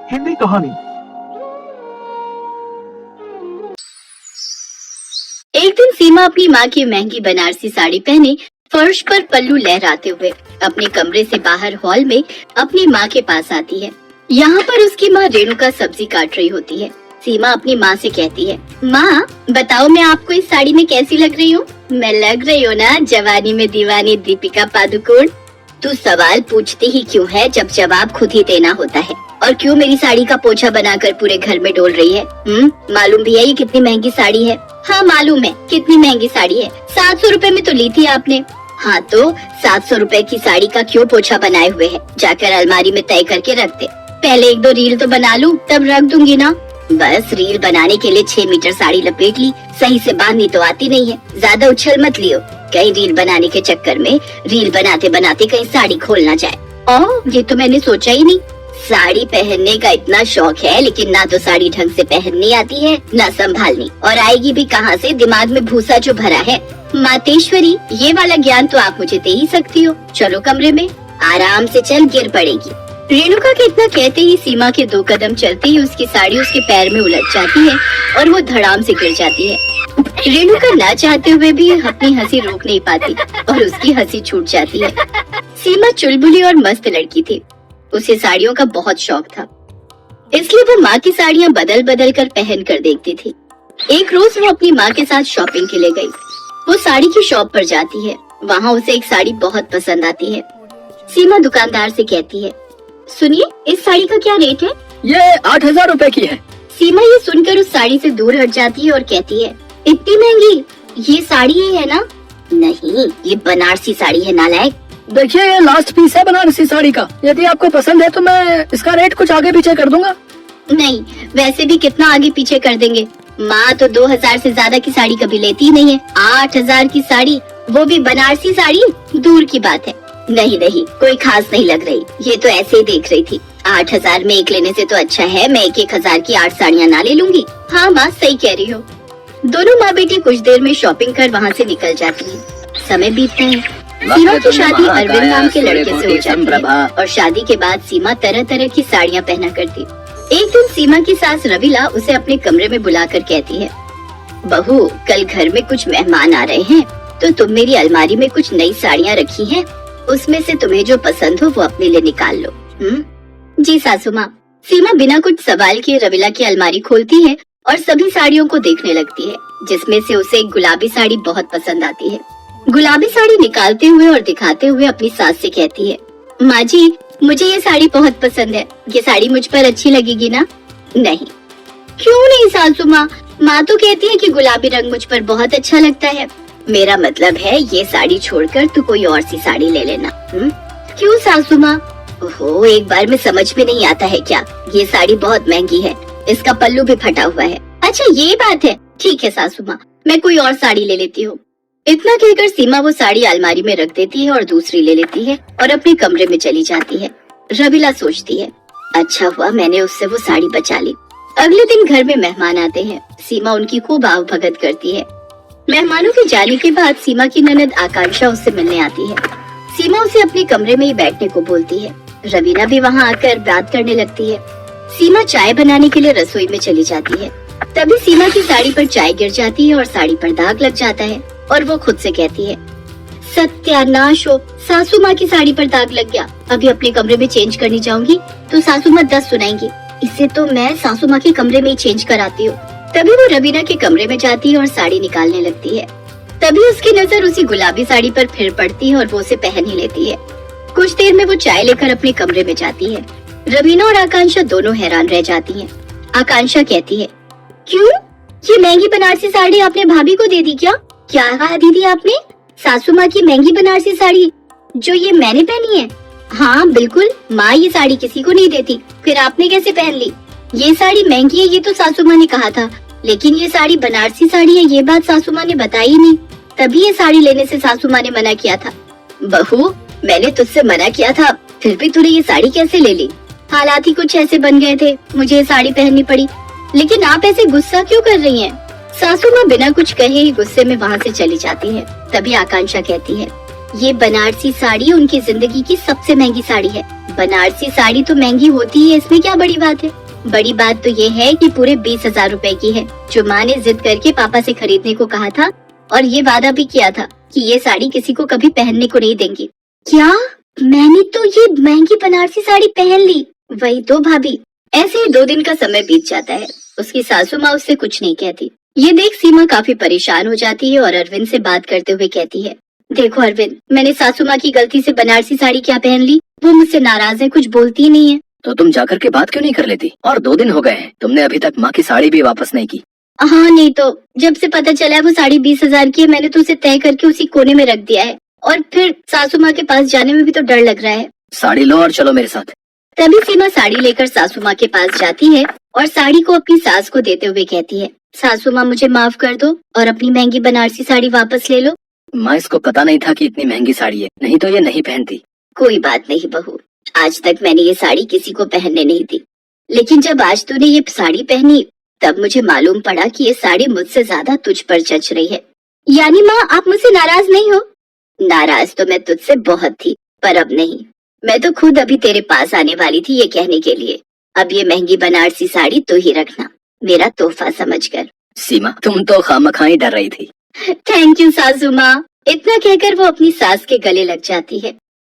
हिंदी कहानी। एक दिन सीमा अपनी माँ की महंगी बनारसी साड़ी पहने फर्श पर पल्लू लहराते हुए अपने कमरे से बाहर हॉल में अपनी माँ के पास आती है। यहाँ पर उसकी माँ रेणुका सब्जी काट रही होती है। सीमा अपनी माँ से कहती है, माँ बताओ मैं आपको इस साड़ी में कैसी लग रही हूँ? मैं लग रही हूँ ना जवानी में दीवानी दीपिका पादुकोण? तू सवाल पूछती ही क्यों है जब जवाब खुद ही देना होता है? और क्यों मेरी साड़ी का पोछा बनाकर पूरे घर में डोल रही है? मालूम भी है ये कितनी महंगी साड़ी है? हाँ मालूम है कितनी महंगी साड़ी है। 700 रुपए में तो ली थी आपने। हाँ तो 700 रुपए की साड़ी का क्यों पोछा बनाए हुए है? जाकर अलमारी में तय करके रख दे। पहले 1-2 रील तो बना लूं तब रख दूंगी ना। बस रील बनाने के लिए 6 मीटर साड़ी लपेट ली, सही से बांधनी तो आती नहीं है। ज्यादा उछल मत लियो, कहीं रील बनाने के चक्कर में रील बनाते बनाते कहीं साड़ी खोल ना जाए। ओह ये तो मैंने सोचा ही नहीं। साड़ी पहनने का इतना शौक है लेकिन ना तो साड़ी ढंग से पहननी आती है ना संभालनी, और आएगी भी कहाँ से? दिमाग में भूसा जो भरा है। मातेश्वरी ये वाला ज्ञान तो आप मुझे दे ही सकती हो। चलो कमरे में, आराम से चल, गिर पड़ेगी। रेणुका के इतना कहते ही सीमा के 2 कदम चलते ही उसकी साड़ी उसके पैर में उलझ जाती है और वो धड़ाम से गिर जाती है। रेणुका ना चाहते हुए भी अपनी हंसी रोक नहीं पाती और उसकी हंसी छूट जाती है। सीमा चुलबुली और मस्त लड़की थी, उसे साड़ियों का बहुत शौक था, इसलिए वो माँ की साड़ियाँ बदल बदल कर पहन कर देखती थी। एक रोज वो अपनी माँ के साथ शॉपिंग के लिए गई। वो साड़ी की शॉप पर जाती है, वहाँ उसे एक साड़ी बहुत पसंद आती है। सीमा दुकानदार से कहती है, सुनिए इस साड़ी का क्या रेट है? ये 8,000 रुपए की है। सीमा ये सुनकर उस साड़ी से दूर हट जाती है और कहती है, इतनी महंगी? ये साड़ी ही है ना? नहीं ये बनारसी साड़ी है नालायक। देखिए ये लास्ट पीस है बनारसी साड़ी का, यदि आपको पसंद है तो मैं इसका रेट कुछ आगे पीछे कर दूंगा। नहीं वैसे भी कितना आगे पीछे कर देंगे, माँ तो 2,000 से ज्यादा की साड़ी कभी लेती ही नहीं है। 8,000 की साड़ी, वो भी बनारसी साड़ी, दूर की बात है। नहीं नहीं कोई खास नहीं लग रही, ये तो ऐसे ही देख रही थी। 8,000 में एक लेने से तो अच्छा है मैं 1,000 की 8 साड़ियाँ ना ले लूंगी। हाँ माँ सही कह रही हो। दोनों माँ बेटी कुछ देर में शॉपिंग कर वहाँ से निकल जाती है। समय बीतता है। सीमा की शादी अरविंद नाम के लड़के से हो जाती है और शादी के बाद सीमा तरह तरह की साड़ियाँ पहना करती। एक दिन सीमा की सास रविला उसे अपने कमरे में बुलाकर कहती है, बहू कल घर में कुछ मेहमान आ रहे हैं तो तुम मेरी अलमारी में कुछ नई साड़ियाँ रखी हैं, उसमें से तुम्हें जो पसंद हो वो अपने लिए निकाल लो। जी सासू माँ। सीमा बिना कुछ सवाल किए रविला की अलमारी खोलती है और सभी साड़ियों को देखने लगती है, जिसमें से उसे एक गुलाबी साड़ी बहुत पसंद आती है। गुलाबी साड़ी निकालते हुए और दिखाते हुए अपनी सास से कहती है, माँ जी मुझे ये साड़ी बहुत पसंद है, ये साड़ी मुझ पर अच्छी लगेगी ना? नहीं। क्यों नहीं सासू माँ? माँ तो कहती है कि गुलाबी रंग मुझ पर बहुत अच्छा लगता है। मेरा मतलब है ये साड़ी छोड़कर तू कोई और सी साड़ी ले लेना। क्यों सासू माँ? ओहो एक बार में समझ में नहीं आता है क्या? ये साड़ी बहुत महंगी है, इसका पल्लू भी फटा हुआ है। अच्छा ये बात है, ठीक है सासू माँ मैं कोई और साड़ी ले लेती हूँ। इतना कहकर सीमा वो साड़ी अलमारी में रख देती है और दूसरी ले लेती है और अपने कमरे में चली जाती है। रविला सोचती है, अच्छा हुआ मैंने उससे वो साड़ी बचा ली। अगले दिन घर में मेहमान आते हैं। सीमा उनकी खूब आवभगत करती है। मेहमानों के जाने के बाद सीमा की ननद आकांक्षा उससे मिलने आती है। सीमा उसे अपने कमरे में ही बैठने को बोलती है। रवीना भी वहाँ आकर बात करने लगती है। सीमा चाय बनाने के लिए रसोई में चली जाती है। तभी सीमा की साड़ी पर चाय गिर जाती है और साड़ी पर दाग लग जाता है और वो खुद से कहती है, सत्यानाश हो, सासू माँ की साड़ी पर दाग लग गया। अभी अपने कमरे में चेंज करने जाऊंगी तो सासू माँ 10 सुनाएंगी, इससे तो मैं सासू माँ के कमरे में ही चेंज कराती हूँ। तभी वो रवीना के कमरे में जाती है और साड़ी निकालने लगती है। तभी उसकी नजर उसी गुलाबी साड़ी पर फिर पड़ती है और वो उसे पहन ही लेती है। कुछ देर में वो चाय लेकर अपने कमरे में जाती है। रवीना और आकांक्षा दोनों हैरान रह जाती हैं। आकांक्षा कहती है, क्यों ये महंगी बनारसी साड़ी आपने भाभी को दे दी क्या? क्या कहा दीदी आपने? सासू माँ की महंगी बनारसी साड़ी जो ये मैंने पहनी है? हाँ बिल्कुल, माँ ये साड़ी किसी को नहीं देती, फिर आपने कैसे पहन ली? ये साड़ी महंगी है ये तो सासू माँ ने कहा था, लेकिन ये साड़ी बनारसी साड़ी है ये बात सासू माँ ने बताई नहीं, तभी ये साड़ी लेने से सासू माँ ने मना किया था। बहू मैंने तुझसे मना किया था, फिर भी तूने ये साड़ी कैसे ले ली? हालात ही कुछ ऐसे बन गए थे, मुझे ये साड़ी पहननी पड़ी। लेकिन आप ऐसे गुस्सा क्यों कर रही हैं? सासू माँ बिना कुछ कहे ही गुस्से में वहाँ से चली जाती है। तभी आकांक्षा कहती है, ये बनारसी साड़ी उनकी जिंदगी की सबसे महंगी साड़ी है, बनारसी साड़ी तो महंगी होती ही है, इसमें क्या बड़ी बात है। बड़ी बात तो ये है कि पूरे 20,000 रुपए की है, जो माँ ने जिद करके पापा से खरीदने को कहा था और ये वादा भी किया था कि ये साड़ी किसी को कभी पहनने को नहीं देंगी। क्या? मैंने तो ये महंगी बनारसी साड़ी पहन ली। वही तो भाभी। ऐसे ही 2 दिन का समय बीत जाता है। उसकी सासू माँ उससे कुछ नहीं कहती। ये देख सीमा काफी परेशान हो जाती है और अरविंद से बात करते हुए कहती है, देखो अरविंद, मैंने सासू माँ की गलती से बनारसी साड़ी क्या पहन ली। वो मुझसे नाराज है, कुछ बोलती ही नहीं है। तो तुम जाकर के बात क्यों नहीं कर लेती? और 2 दिन हो गए हैं, तुमने अभी तक माँ की साड़ी भी वापस नहीं की। हाँ नहीं तो, जब से पता चला है वो साड़ी 20,000 की है, मैंने तो उसे तय करके उसी कोने में रख दिया है। और फिर सासू माँ के पास जाने में भी तो डर लग रहा है। साड़ी लो और चलो मेरे साथ। तभी सीमा साड़ी लेकर सासू माँ के पास जाती है और साड़ी को अपनी सास को देते हुए कहती है, सासू माँ मुझे माफ कर दो और अपनी महंगी बनारसी साड़ी वापस ले लो। माँ, इसको पता नहीं था कि इतनी महंगी साड़ी है, नहीं तो ये नहीं पहनती। कोई बात नहीं बहू, आज तक मैंने ये साड़ी किसी को पहनने नहीं दी, लेकिन जब आज तूने ये साड़ी पहनी तब मुझे मालूम पड़ा कि ये साड़ी मुझसे ज्यादा तुझ पर जच रही है। यानी माँ, आप मुझसे नाराज नहीं हो? नाराज तो मैं तुझसे बहुत थी, पर अब नहीं। मैं तो खुद अभी तेरे पास आने वाली थी ये कहने के लिए, अब ये महंगी बनारसी साड़ी तू ही रखना, मेरा तोहफा समझकर। सीमा, तुम तो खामखाई डर रही थी। थैंक यू सासू माँ। इतना कहकर वो अपनी सास के गले लग जाती है